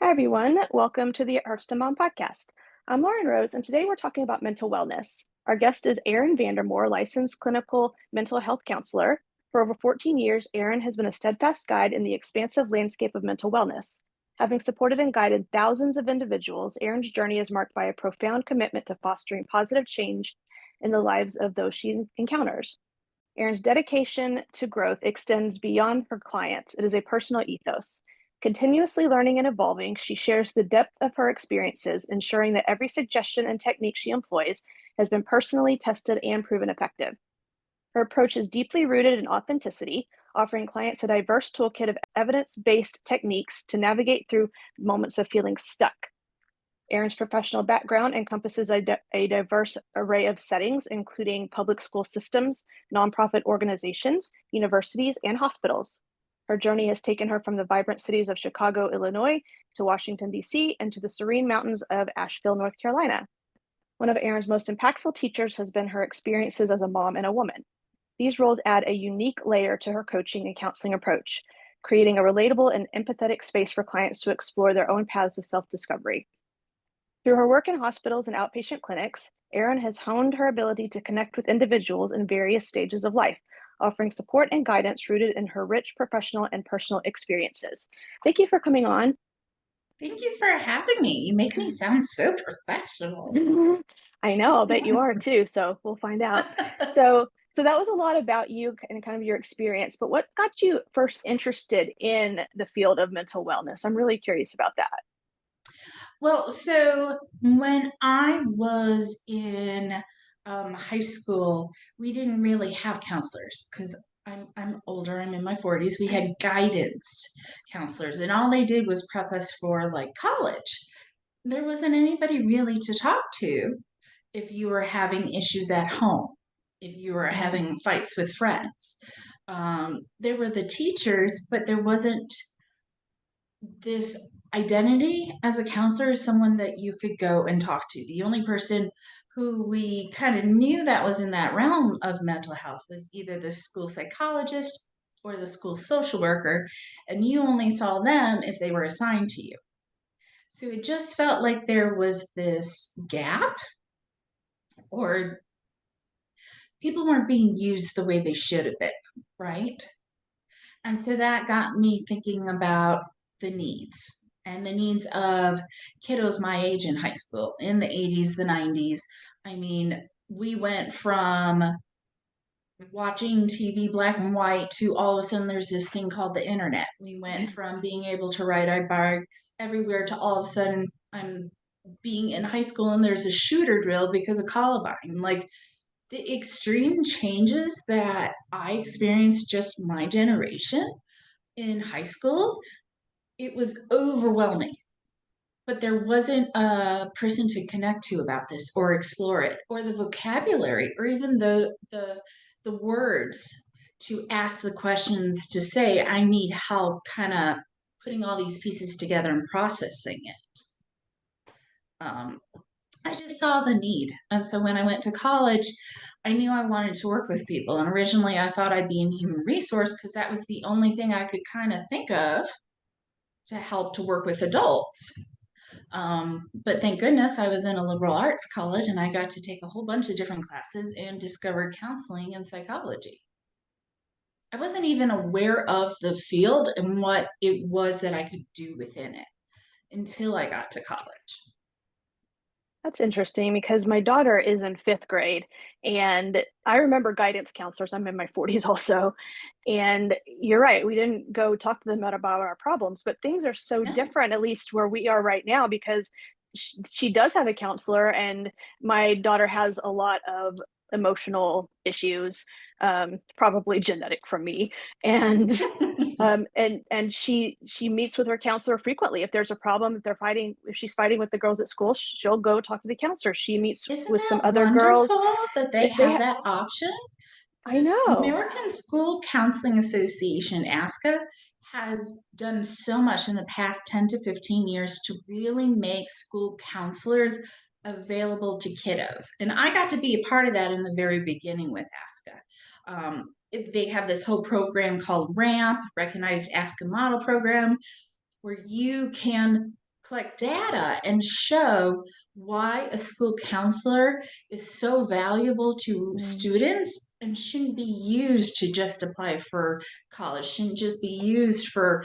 Hi, everyone. Welcome to the Hearths to Mom podcast. I'm Lauren Rose, and today we're talking about mental wellness. Our guest is Erin Vandermoor, licensed clinical mental health counselor. For over 14 years, Erin has been a steadfast guide in the expansive landscape of mental wellness. Having supported and guided thousands of individuals, Erin's journey is marked by a profound commitment to fostering positive change in the lives of those she encounters. Erin's dedication to growth extends beyond her clients. It is a personal ethos. Continuously learning and evolving, she shares the depth of her experiences, ensuring that every suggestion and technique she employs has been personally tested and proven effective. Her approach is deeply rooted in authenticity, offering clients a diverse toolkit of evidence based techniques to navigate through moments of feeling stuck. Erin's professional background encompasses a diverse array of settings, including public school systems, nonprofit organizations, universities, and hospitals. Her journey has taken her from the vibrant cities of Chicago, Illinois, to Washington, D.C., and to the serene mountains of Asheville, North Carolina. One of Erin's most impactful teachers has been her experiences as a mom and a woman. These roles add a unique layer to her coaching and counseling approach, creating a relatable and empathetic space for clients to explore their own paths of self discovery. Through her work in hospitals and outpatient clinics, Erin has honed her ability to connect with individuals in various stages of life, offering support and guidance rooted in her rich professional and personal experiences. Thank you for coming on. Thank you for having me. You make me sound so professional. I know, I'll bet you are too, so we'll find out. So that was a lot about you and kind of your experience, but what got you first interested in the field of mental wellness? I'm really curious about that. Well, so when I was in high school, we didn't really have counselors because I'm older. I'm in my 40s. We had guidance counselors, and all they did was prep us for like college. There wasn't anybody really to talk to if you were having issues at home, if you were Mhm. having fights with friends. There were the teachers, but there wasn't this identity as a counselor as someone that you could go and talk to. The only person who we kind of knew that was in that realm of mental health was either the school psychologist or the school social worker, and you only saw them if they were assigned to you. So it just felt like there was this gap, or people weren't being used the way they should have been, right? And so that got me thinking about the needs and the needs of kiddos my age in high school in the 80s, the 90s. I mean, we went from watching TV black and white to all of a sudden there's this thing called the internet. We went from being able to ride our bikes everywhere to all of a sudden I'm being in high school and there's a shooter drill because of Columbine. Like the extreme changes that I experienced just my generation in high school, it was overwhelming. But there wasn't a person to connect to about this or explore it, or the vocabulary, or even the words to ask the questions to say, I need help kind of putting all these pieces together and processing it. Um, I just saw the need. And so when I went to college, I knew I wanted to work with people. And originally I thought I'd be in human resource because that was the only thing I could kind of think of to help to work with adults. But thank goodness I was in a liberal arts college and I got to take a whole bunch of different classes and discovered counseling and psychology. I wasn't even aware of the field and what it was that I could do within it until I got to college. That's interesting because my daughter is in fifth grade, and I remember guidance counselors. I'm in my 40s also. And you're right, we didn't go talk to them about our problems, but things are so No. different, at least where we are right now, because she does have a counselor, and my daughter has a lot of emotional issues, probably genetic from me. And and she meets with her counselor frequently. If there's a problem, if she's fighting with the girls at school, she'll go talk to the counselor. She meets Isn't with some that other girls. wonderful that they They have ha- that option? I This know. American School Counseling Association, ASCA, has done so much in the past 10 to 15 years to really make school counselors available to kiddos. And I got to be a part of that in the very beginning with ASCA. They have this whole program called RAMP, Recognized ASCA Model Program, where you can collect data and show why a school counselor is so valuable to Mm. students and shouldn't be used to just apply for college, shouldn't just be used for,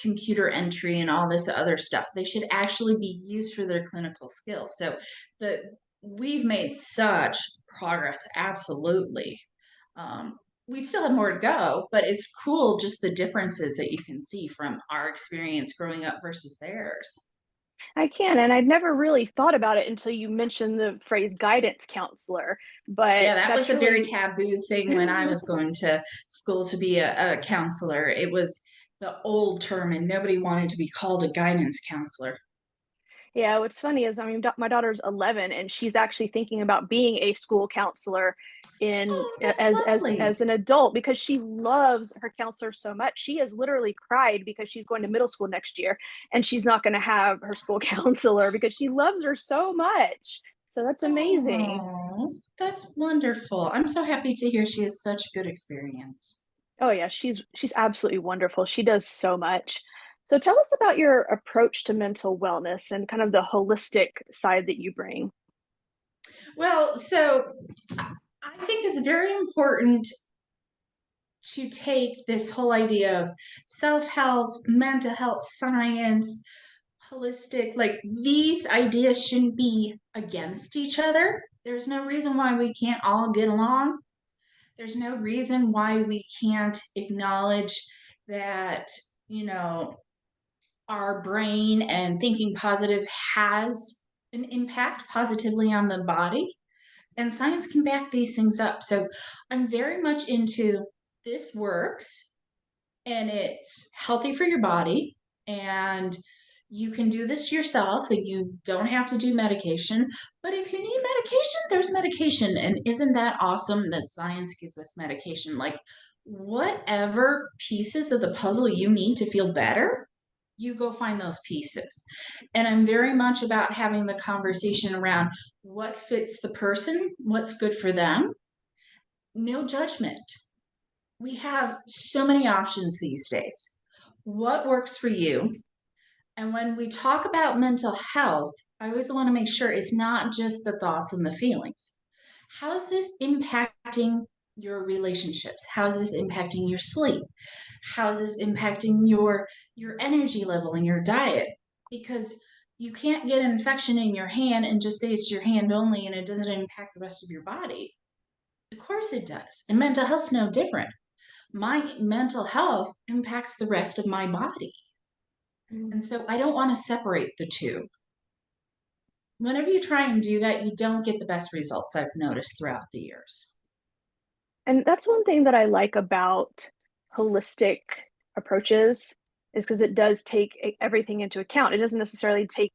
computer entry and all this other stuff. They should actually be used for their clinical skills. So the we've made such progress, absolutely. Um, we still have more to go, but it's cool just the differences that you can see from our experience growing up versus theirs. I can, and I'd never really thought about it until you mentioned the phrase guidance counselor, but Yeah, that was that's a very really taboo thing when I was going to school to be a counselor. It was the old term, and nobody wanted to be called a guidance counselor. Yeah, what's funny is, I mean, my daughter's 11 and she's actually thinking about being a school counselor Oh, that's lovely. as an adult because she loves her counselor so much. She has literally cried because she's going to middle school next year and she's not going to have her school counselor because she loves her so much. So that's amazing. Oh, that's wonderful. I'm so happy to hear she has such a good experience. Oh yeah, she's absolutely wonderful. She does so much. So tell us about your approach to mental wellness and kind of the holistic side that you bring. Well, so I think it's very important to take this whole idea of self help, mental health, science, holistic, like these ideas shouldn't be against each other. There's no reason why we can't all get along. There's no reason why we can't acknowledge that, you know, our brain and thinking positive has an impact positively on the body. And science can back these things up. So I'm very much into this works and it's healthy for your body and you can do this yourself and you don't have to do medication. But if you need medication, there's medication. And isn't that awesome that science gives us medication? Like whatever pieces of the puzzle you need to feel better, you go find those pieces. And I'm very much about having the conversation around what fits the person, what's good for them, no judgment. We have so many options these days. What works for you? And when we talk about mental health, I always want to make sure it's not just the thoughts and the feelings. How's this impacting your relationships? How's this impacting your sleep? How's this impacting your energy level and your diet? Because you can't get an infection in your hand and just say it's your hand only and it doesn't impact the rest of your body. Of course it does. And mental health's no different. My mental health impacts the rest of my body. And so I don't want to separate the two. Whenever you try and do that, you don't get the best results I've noticed throughout the years. And that's one thing that I like about holistic approaches is because it does take everything into account. It doesn't necessarily take,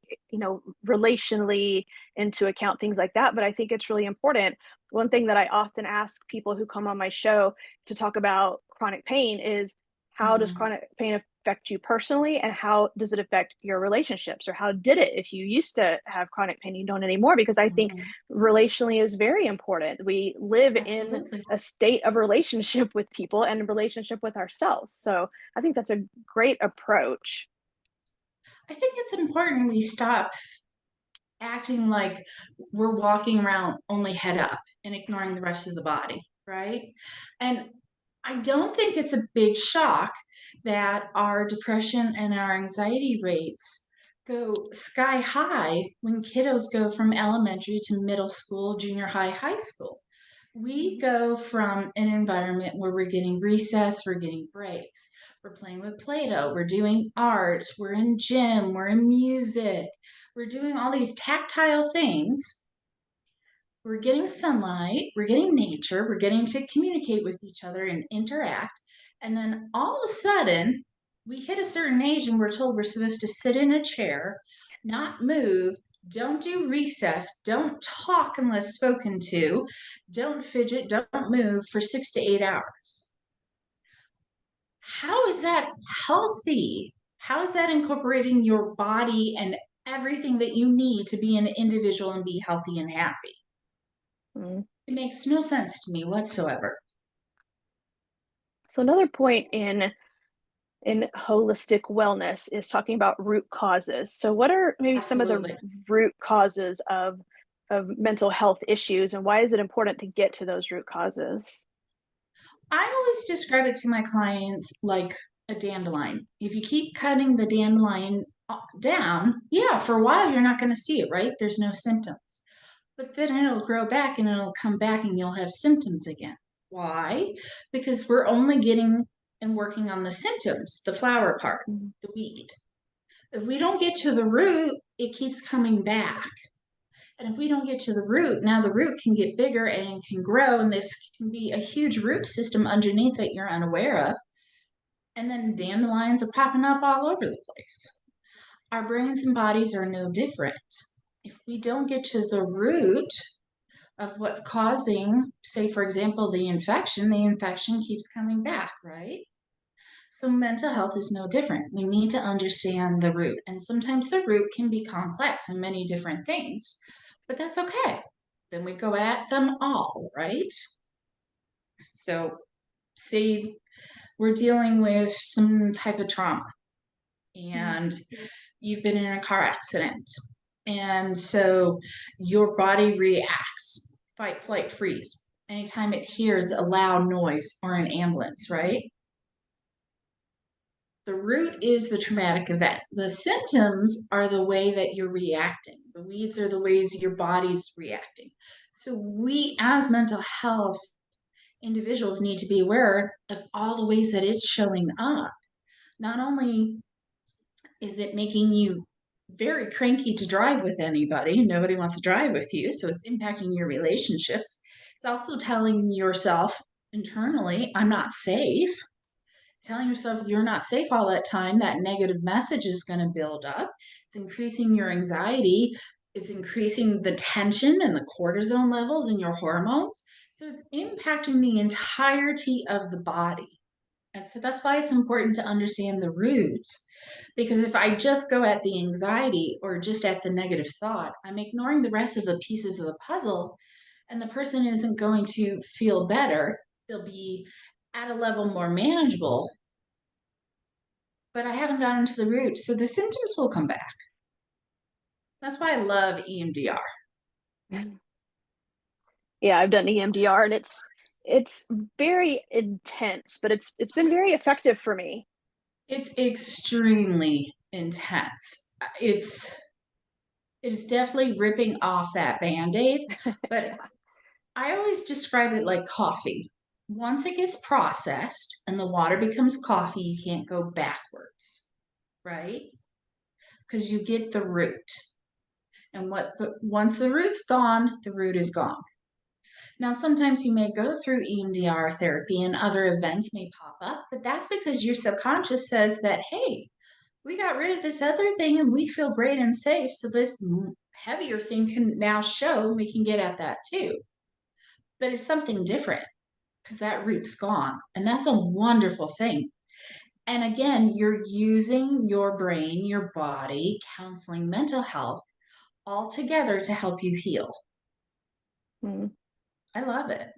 relationally into account things like that, but I think it's really important. One thing that I often ask people who come on my show to talk about chronic pain is how does Mm-hmm. chronic pain affect you personally and how does it affect your relationships or how did it if you used to have chronic pain you don't anymore because I think Mm-hmm. relationally is very important. We live in Absolutely. a state of relationship with people and a relationship with ourselves. So I think that's a great approach. I think it's important we stop acting like we're walking around only head up and ignoring the rest of the body, right? And I don't think it's a big shock that our depression and our anxiety rates go sky high when kiddos go from elementary to middle school, junior high, high school. We go from an environment where we're getting recess, we're getting breaks, we're playing with Play Doh, we're doing art, we're in gym, we're in music, we're doing all these tactile things. We're getting sunlight, we're getting nature, we're getting to communicate with each other and interact. And then all of a sudden, we hit a certain age and we're told we're supposed to sit in a chair, not move, don't do recess, don't talk unless spoken to, don't fidget, don't move for 6 to 8 hours. How is that healthy? How is that incorporating your body and everything that you need to be an individual and be healthy and happy? Mm. It makes no sense to me whatsoever. So another point in in holistic wellness is talking about root causes. So what are maybe some of the Absolutely. root causes of mental health issues, and why is it important to get to those root causes? I always describe it to my clients like a dandelion. If you keep cutting the dandelion down, yeah, for a while you're not going to see it, right? There's no symptoms. But then it'll grow back and it'll come back and you'll have symptoms again. Why? Because we're only getting and working on the symptoms, the flower part, Mhm. the weed. If we don't get to the root, it keeps coming back. And if we don't get to the root, now the root can get bigger and can grow, and this can be a huge root system underneath that you're unaware of. And then dandelions are popping up all over the place. Our brains and bodies are no different. If we don't get to the root of what's causing, say, for example, the infection keeps coming back, right? So mental health is no different. We need to understand the root. And sometimes the root can be complex in many different things, but that's okay. Then we go at them all, right? So, say we're dealing with some type of trauma Mhm. and you've been in a car accident. And so your body reacts fight, flight, freeze anytime it hears a loud noise or an ambulance, right? The root is the traumatic event. The symptoms are the way that you're reacting. The weeds are the ways your body's reacting. So, we as mental health individuals need to be aware of all the ways that it's showing up. Not only is it making you very cranky to drive with anybody, nobody wants to drive with you, so it's impacting your relationships. It's also telling yourself internally, I'm not safe. Telling yourself you're not safe all that time, that negative message is going to build up. It's increasing your anxiety. It's increasing the tension and the cortisone levels in your hormones. So it's impacting the entirety of the body. And so that's why it's important to understand the root. Because if I just go at the anxiety or just at the negative thought, I'm ignoring the rest of the pieces of the puzzle, and the person isn't going to feel better. They'll be at a level more manageable, but I haven't gotten to the root. So the symptoms will come back. That's why I love EMDR. Yeah, I've done EMDR, and it's very intense, but it's been very effective for me. It's extremely intense. It's it is definitely ripping off that band-aid, but Yeah. I always describe it like coffee. Once it gets processed and the water becomes coffee, you can't go backwards, right? Because you get the root. And once the root's gone, the root is gone. Now, sometimes you may go through EMDR therapy and other events may pop up, but that's because your subconscious says that, hey, we got rid of this other thing and we feel great and safe. So this heavier thing can now show we can get at that too. But it's something different because that root's gone. And that's a wonderful thing. And again, you're using your brain, your body, counseling, mental health all together to help you heal. Mm. I love it.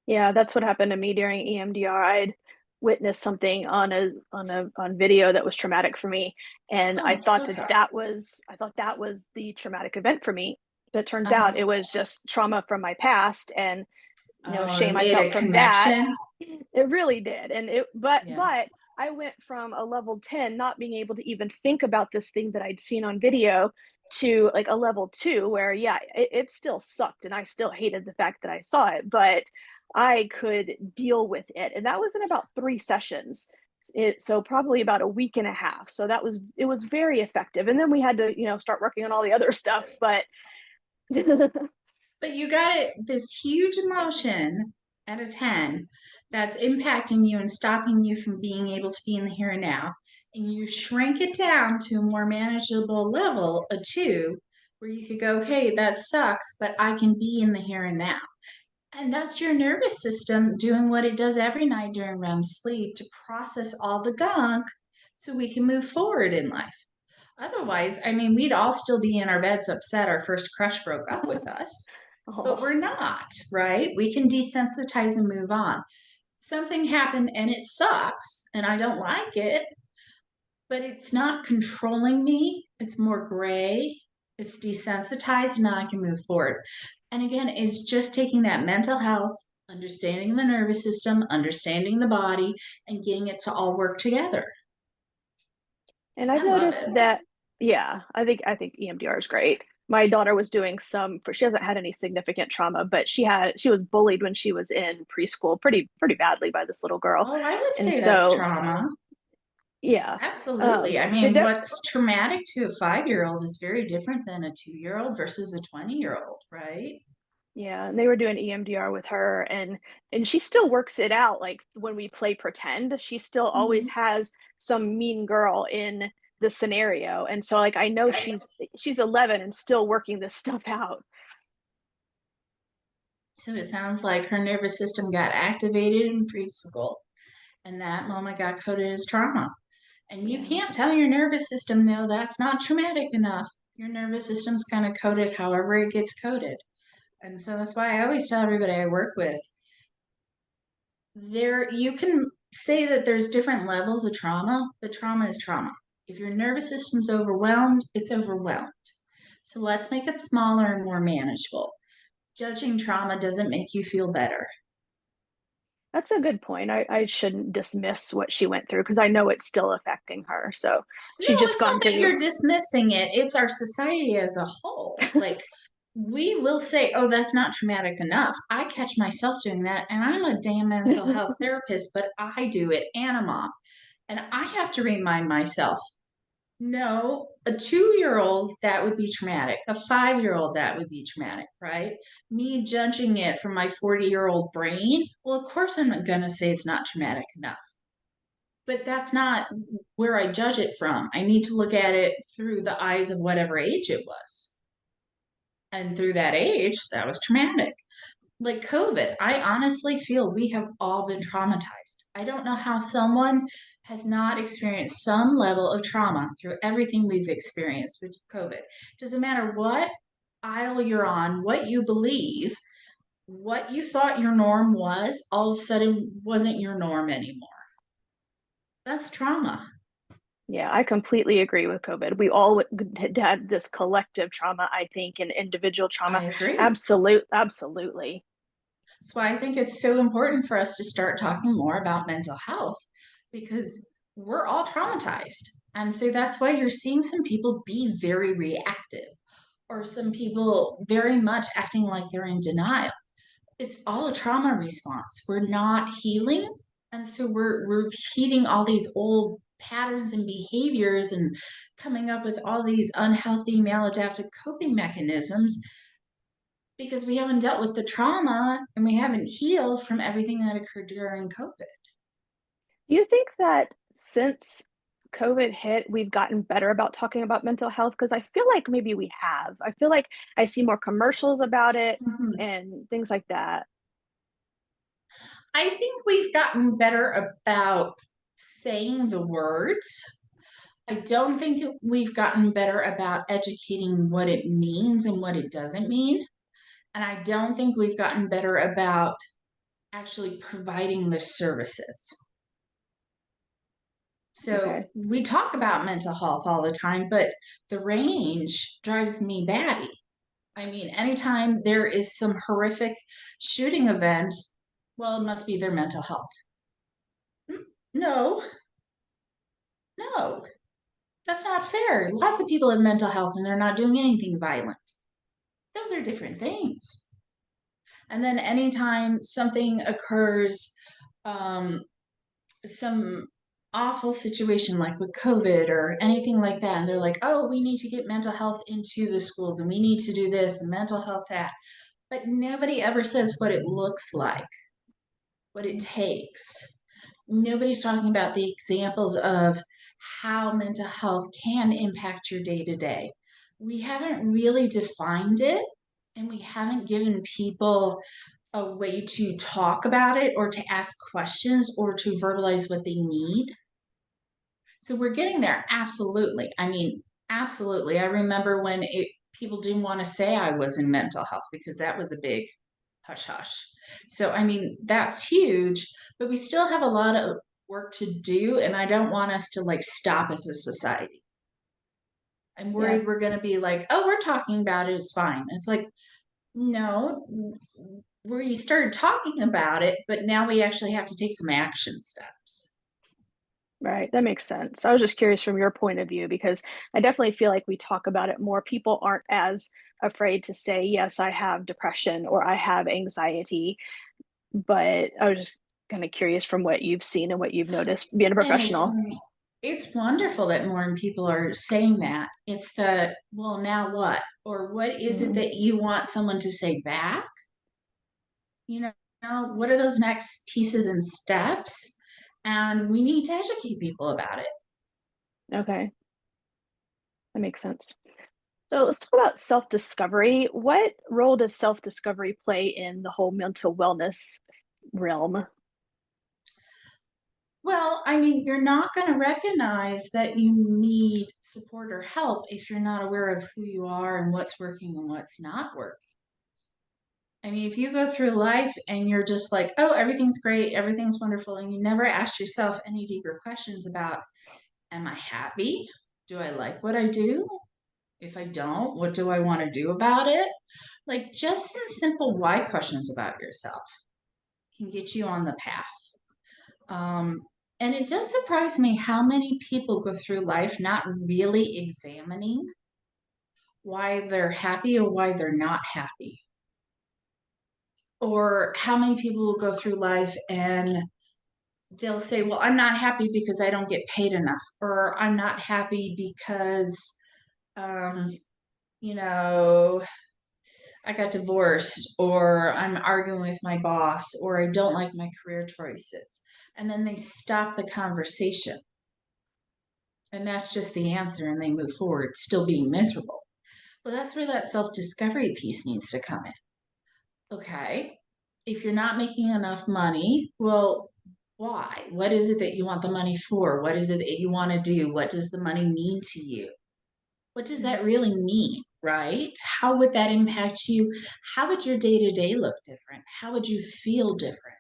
Yeah, that's what happened to me during EMDR. I'd witnessed something on video that was traumatic for me, and Oh, I'm so sorry. I thought that was the traumatic event for me. But turns out Uh-huh. it was just trauma from my past, and Oh, it shame I made felt a from that. connection. It really did. And it Yeah. but I went from a level 10 not being able to even think about this thing that I'd seen on video to like a level 2 where yeah, it still sucked and I still hated the fact that I saw it, but I could deal with it. And that was in about 3 sessions. So probably about a week and a half. So it was very effective. And then we had to, start working on all the other stuff, but But you got it, this huge emotion at a 10 that's impacting you and stopping you from being able to be in the here and now. And you shrink it down to a more manageable level, a 2, where you could go, okay, that sucks, but I can be in the here and now. And that's your nervous system doing what it does every night during REM sleep to process all the gunk so we can move forward in life. Otherwise, I mean, we'd all still be in our beds upset our first crush broke up with us, but oh, we're not, right? We can desensitize and move on. something happened and it sucks and I don't like it, but it's not controlling me. It's more gray. It's desensitized. Now I can move forward. And again, it's just taking that mental health, understanding the nervous system, understanding the body, and getting it to all work together. And I've I love noticed it. that, yeah, I think EMDR is great. My daughter was doing some for she hasn't had any significant trauma, but she was bullied when she was in preschool pretty badly by this little girl. Oh, I would And say that's so, trauma. yeah. Absolutely. I It mean, def what's traumatic to a 5-year-old is very different than a 2-year-old versus a 20-year-old, right? Yeah, and they were doing EMDR with her and she still works it out, like, when we play pretend, she still always Mhm. has some mean girl in the scenario, and so, like, I know she's 11 and still working this stuff out. So it sounds like her nervous system got activated in preschool, and that moment got coded as trauma. And you Yeah. can't tell your nervous system, no, that's not traumatic enough. Your nervous system's kind of coded however it gets coded. And so that's why I always tell everybody I work with, there you can say that there's different levels of trauma, but trauma is trauma. If your nervous system's overwhelmed, it's overwhelmed. So let's make it smaller and more manageable. Judging trauma doesn't make you feel better. That's a good point. I shouldn't dismiss what she went through because I know it's still affecting her, so No, she's just it's not gone that through. you're dismissing it. It's our society as a whole. Like, we will say, oh, that's not traumatic enough. I catch myself doing that, and I'm a damn mental health therapist, but I do it and a mom. And I have to remind myself, no, a 2-year-old, that would be traumatic. A 5-year-old, that would be traumatic, right? Me judging it from my 40-year-old brain, well, of course, I'm going to say it's not traumatic enough. But that's not where I judge it from. I need to look at it through the eyes of whatever age it was. And through that age, that was traumatic. Like COVID, I honestly feel we have all been traumatized. I don't know how someone has not experienced some level of trauma through everything we've experienced with COVID. Doesn't matter what aisle you're on, what you believe, what you thought your norm was, all of a sudden wasn't your norm anymore. That's trauma. Yeah, I completely agree with COVID. We all had this collective trauma, I think, and individual I trauma. agree. Absolutely. That's why I think it's so important for us to start talking more about mental health because we're all traumatized. And so that's why you're seeing some people be very reactive or some people very much acting like they're in denial. It's all a trauma response. We're not healing. And so we're repeating all these old patterns and behaviors and coming up with all these unhealthy maladaptive coping mechanisms because we haven't dealt with the trauma and we haven't healed from everything that occurred during COVID. Do you think that since COVID hit, we've gotten better about talking about mental health? Because I feel like maybe we have. I feel like I see more commercials about it Mhm. and things like that. I think we've gotten better about saying the words. I don't think we've gotten better about educating what it means and what it doesn't mean. And I don't think we've gotten better about actually providing the services. So Okay. we talk about mental health all the time, but the range drives me batty. I mean, anytime there is some horrific shooting event, well, it must be their mental health. No, no, that's not fair. Lots of people have mental health and they're not doing anything violent. Those are different things. And then anytime something occurs, um, some awful situation like with COVID or anything like that, and they're like, oh, we need to get mental health into the schools and we need to do this and mental health that. But nobody ever says what it looks like, what it takes. Nobody's talking about the examples of how mental health can impact your day to day. We haven't really defined it and we haven't given people a way to talk about it or to ask questions or to verbalize what they need. So we're getting there, absolutely. I mean, absolutely. I remember when people didn't want to say I was in mental health because that was a big hush hush. So, I mean, that's huge, but we still have a lot of work to do. And I don't want us to like stop as a society. I'm Yeah, worried we're going to be like, oh, we're talking about it. It's fine. It's like, no, we started talking about it, but now we actually have to take some action steps. right. That makes sense. I was just curious from your point of view because I definitely feel like we talk about it more. People aren't as afraid to say, yes, I have depression or I have anxiety. But I was just kind of curious from what you've seen and what you've noticed being a And professional. it's wonderful that more people are saying that. It's the, well, now what? Or what is it Mm, that you want someone to say back? You what are those next pieces and steps? And we need to educate people about it. okay, that makes sense. So let's talk about self-discovery. What role does self-discovery play in the whole mental wellness realm? Well, I mean, you're not going to recognize that you need support or help if you're not aware of who you are and what's working and what's not working. I mean, if you go through life and you're just like, oh, everything's great, everything's wonderful, and you never ask yourself any deeper questions about, am I happy? Do I like what I do? If I don't, what do I want to do about it? Like just some simple why questions about yourself can get you on the path. Um, and it does surprise me how many people go through life not really examining why they're happy or why they're not happy. Or how many people will go through life and they'll say, well, I'm not happy because I don't get paid enough, or I'm not happy because, um, you know, I got divorced, or I'm arguing with my boss, or I don't like my career choices. And then they stop the conversation. And that's just the answer, and they move forward, still being miserable. Well, that's where that self discovery piece needs to come in. Okay, if you're not making enough money, well, why? What is it that you want the money for? What is it that you want to do? What does the money mean to you? What does that Mhm. really mean, right? How would that impact you? How would your day to day look different? How would you feel different?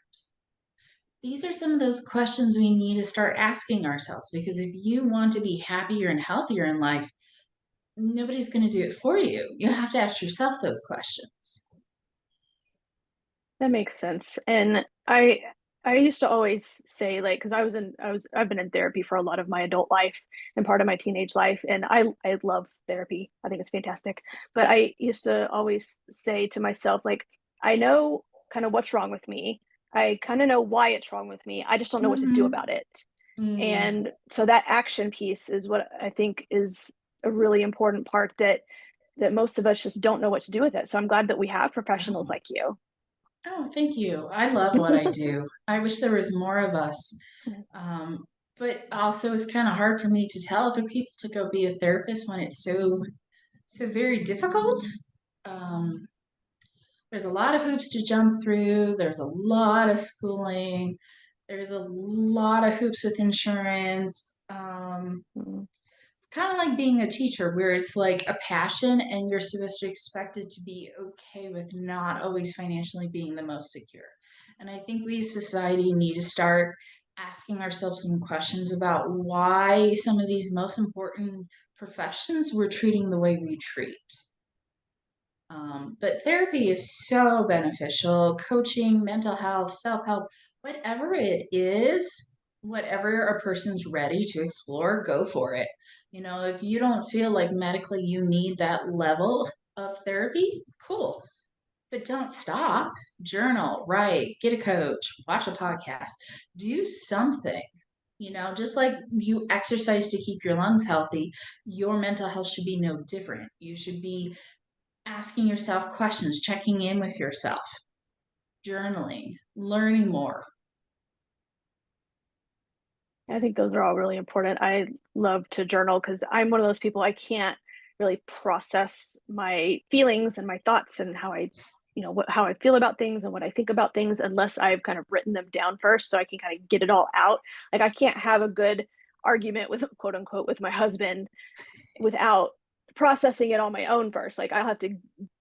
These are some of those questions we need to start asking ourselves because if you want to be happier and healthier in life, nobody's going to do it for you. You have to ask yourself those questions. That makes sense. And I used to always say like because I've been in therapy for a lot of my adult life and part of my teenage life and I love therapy. I think it's fantastic. But I used to always say to myself like I know kind of what's wrong with me. I kind of know why it's wrong with me. I just don't know what to do Mm-hmm. about it. Mm. And so that action piece is what I think is a really important part that most of us just don't know what to do with it. So I'm glad that we have professionals Oh. like you. Oh, thank you. I love what I do. I wish there was more of us. Um, but also, it's kind of hard for me to tell other people to go be a therapist when it's so very difficult. Um, there's a lot of hoops to jump through. There's a lot of schooling. There's a lot of hoops with insurance. Mm. It's kind of like being a teacher where it's like a passion and you're supposed to expect it to be okay with not always financially being the most secure. And I think we as society need to start asking ourselves some questions about why some of these most important professions we're treating the way we treat. But therapy is so beneficial. Coaching, mental health, self help, whatever it is, whatever a person's ready to explore, go for it. If you don't feel like medically you need that level of therapy, cool. But don't stop. Journal, write, get a coach, watch a podcast, do something. Just like you exercise to keep your lungs healthy, your mental health should be no different. You should be asking yourself questions, checking in with yourself, journaling, learning more. I think those are all really important. I love to journal because I'm one of those people I can't really process my feelings and my thoughts and how I feel about things and what I think about things unless I've kind of written them down first so I can kind of get it all out. Like I can't have a good argument with quote unquote with my husband without processing it on my own first. Like I'll have to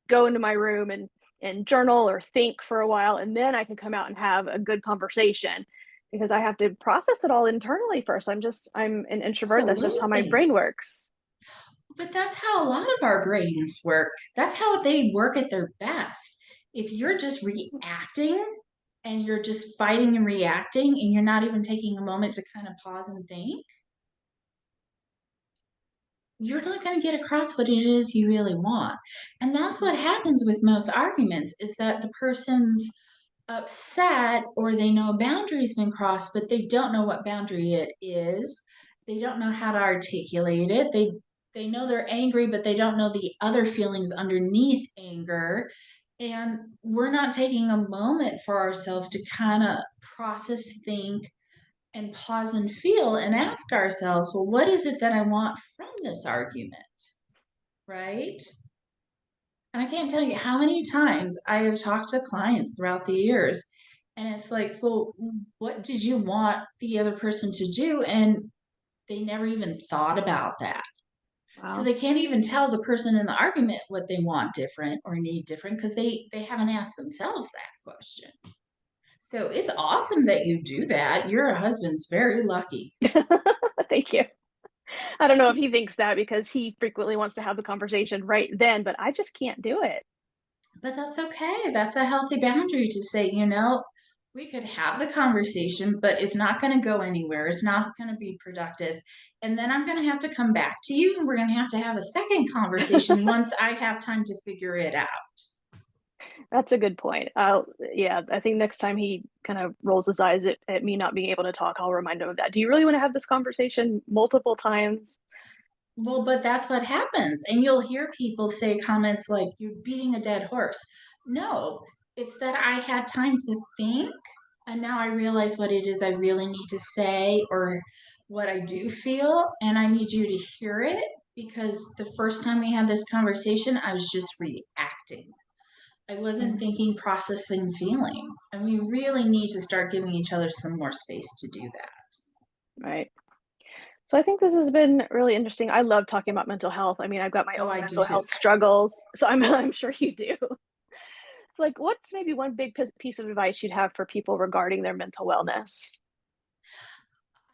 go into my room and and journal or think for a while, and then I can come out and have a good conversation because I have to process it all internally first. I'm an introvert. That's just how my Absolutely. brain works. But that's how a lot of our brains work. That's how they work at their best. If you're just reacting and you're just fighting and reacting and you're not even taking a moment to kind of pause and think, you're not going to get across what it is you really want. And that's what happens with most arguments is that the person's upset or they know a boundary's been crossed, but they don't know what boundary it is. They don't know how to articulate it. They know they're angry, but they don't know the other feelings underneath anger. And we're not taking a moment for ourselves to kind of process, think, and pause and feel and ask ourselves, well, what is it that I want from this argument? Right? And I can't tell you how many times I have talked to clients throughout the years. And it's like, well, what did you want the other person to do? And they never even thought about that. So Wow. they can't even tell the person in the argument what they want different or need different because they haven't asked themselves that question. So it's awesome that you do that. Your husband's very lucky. Thank you. I don't know if he thinks that because he frequently wants to have the conversation right then, but I just can't do it. But that's okay. That's a healthy boundary to say, we could have the conversation, but it's not going to go anywhere. It's not going to be productive. And then I'm going to have to come back to you and we're going to have a second conversation once I have time to figure it out. That's a good point. Yeah, I think next time he kind of rolls his eyes at me not being able to talk, I'll remind him of that. Do you really want to have this conversation multiple times? Well, but that's what happens. And you'll hear people say comments like, you're beating a dead horse. No, it's that I had time to think. And now I realize what it is I really need to say or what I do feel. And I need you to hear it because the first time we had this conversation, I was just reacting. I wasn't Mm, thinking, processing, feeling. And we really need to start giving each other some more space to do that. right. So I think this has been really interesting. I love talking about mental health. I mean, I've got my Oh, own I do mental too. health struggles, so I'm sure you do. So, like, what's maybe one big piece of advice you'd have for people regarding their mental wellness?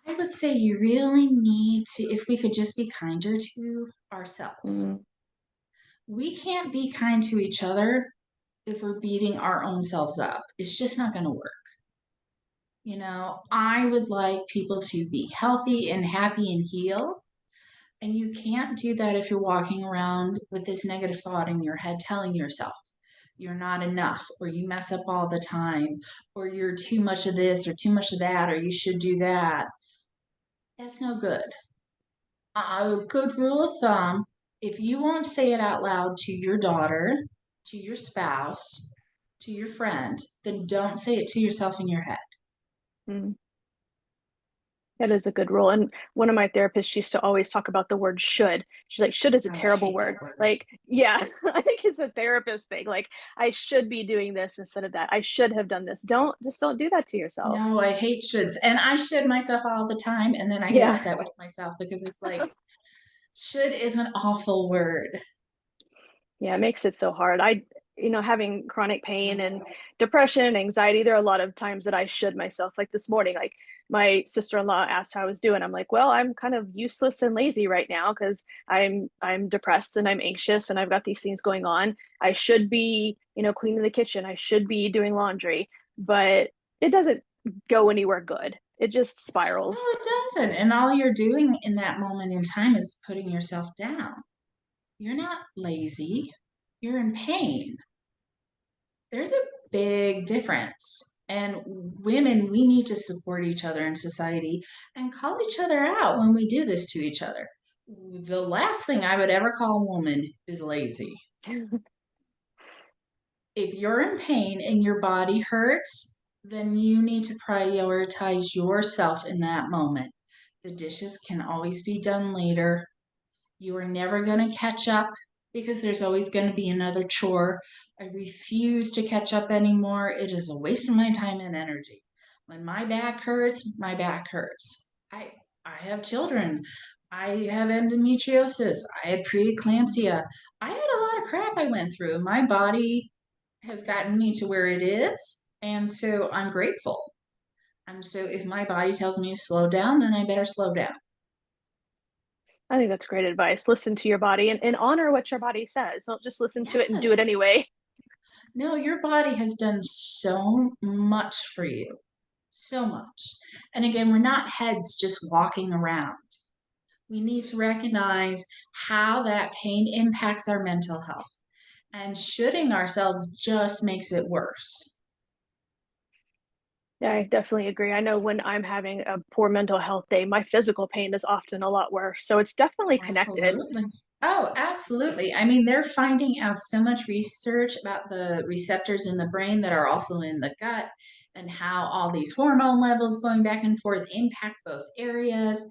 I would say you really need to, if we could just be kinder to ourselves. Mm, We can't be kind to each other if we're beating our own selves up. It's just not going to work. I would like people to be healthy and happy and heal. And you can't do that if you're walking around with this negative thought in your head telling yourself you're not enough, or you mess up all the time, or you're too much of this, or too much of that, or you should do that. That's no good. A good rule of thumb, if you won't say it out loud to your daughter, to your spouse, to your friend, then don't say it to yourself in your head. mm. That is a good rule. And one of my therapists used to always talk about the word should. She's like, should is a Oh, I terrible hate word. that word. Like, yeah, I think it's a therapist thing. Like, I should be doing this instead of that. I should have done this. Don't do that to yourself. No, I hate shoulds. And I should myself all the time. And then I get Yeah. upset with myself because it's like, should is an awful word. Yeah, it makes it so hard. Having chronic pain and depression, anxiety, there are a lot of times that I should myself. Like this morning, like my sister-in-law asked how I was doing. I'm like, well, I'm kind of useless and lazy right now because I'm depressed and I'm anxious and I've got these things going on. I should be, cleaning the kitchen. I should be doing laundry, but it doesn't go anywhere good. It just No, spirals. it doesn't. And all you're doing in that moment in time is putting yourself down. You're not lazy, you're in pain. There's a big difference. And women, we need to support each other in society and call each other out when we do this to each other. The last thing I would ever call a woman is lazy. If you're in pain and your body hurts, then you need to prioritize yourself in that moment. The dishes can always be done later. You are never going to catch up because there's always going to be another chore. I refuse to catch up anymore. It is a waste of my time and energy. When my back hurts, my back hurts. I have children. I have endometriosis. I had preeclampsia. I had a lot of crap I went through. My body has gotten me to where it is. And so I'm grateful. And so if my body tells me to slow down, then I better slow down. I think that's great advice. Listen to your body and honor what your body says. Don't just listen to it and do it Yes. anyway. No, your body has done so much for you. So much. And again, we're not heads just walking around. We need to recognize how that pain impacts our mental health. And shooting ourselves just makes it worse. Yeah, I definitely agree. I know when I'm having a poor mental health day, my physical pain is often a lot worse. So it's definitely connected. Absolutely. Oh, absolutely. I mean, they're finding out so much research about the receptors in the brain that are also in the gut and how all these hormone levels going back and forth impact both areas.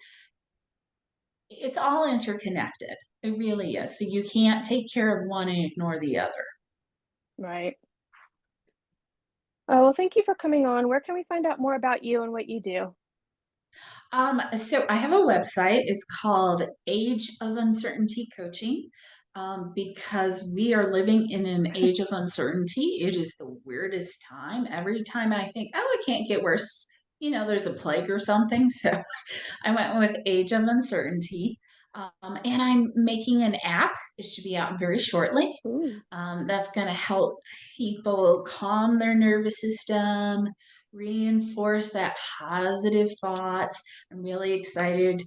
It's all interconnected. It really is. So you can't take care of one and ignore the other. Right. Oh, well, thank you for coming on. Where can we find out more about you and what you do? So I have a website. It's called Age of Uncertainty Coaching. Because we are living in an age of uncertainty. It is the weirdest time. Every time I think, oh, it can't get worse, there's a plague or something. So I went with Age of Uncertainty. And I'm making an app. It should be out very shortly. Ooh. That's going to help people calm their nervous system, reinforce that positive thoughts. I'm really excited.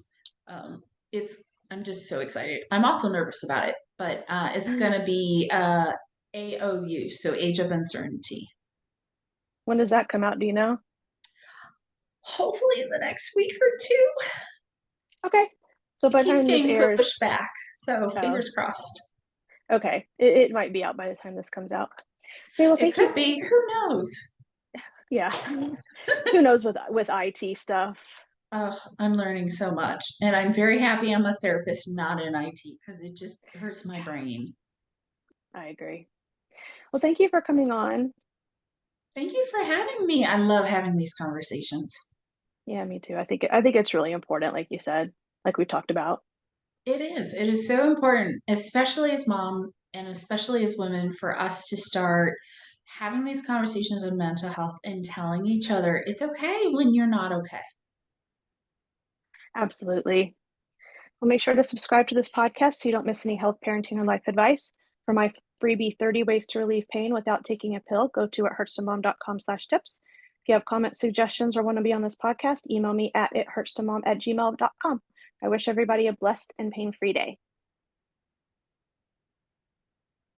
Um, it's I'm just so excited. I'm also nervous about it, but it's going to be AOU, so Age of Uncertainty. When does that come out? Do you know? Hopefully in the next week or two. Okay. So It by the keeps time this getting pushed airs, back, so oh, fingers crossed. okay. It might be out by the time this comes out. Okay, well, It thank you. could be. Who knows? Yeah. Who knows with IT stuff? Oh, I'm learning so much. And I'm very happy I'm a therapist, not in IT, because it just hurts my brain. I agree. Well, thank you for coming on. Thank you for having me. I love having these conversations. Yeah, me too. I think it's really important, like you said, like we talked about. It is. It is so important, especially as mom and especially as women, for us to start having these conversations of mental health and telling each other it's okay when you're not okay. Absolutely. Well, make sure to subscribe to this podcast so you don't miss any health, parenting, or life advice. For my freebie 30 ways to relieve pain without taking a pill, go to ithurtstomom.com/tips. If you have comments, suggestions, or want to be on this podcast, email me at ithurtstomom@gmail.com. I wish everybody a blessed and pain-free day.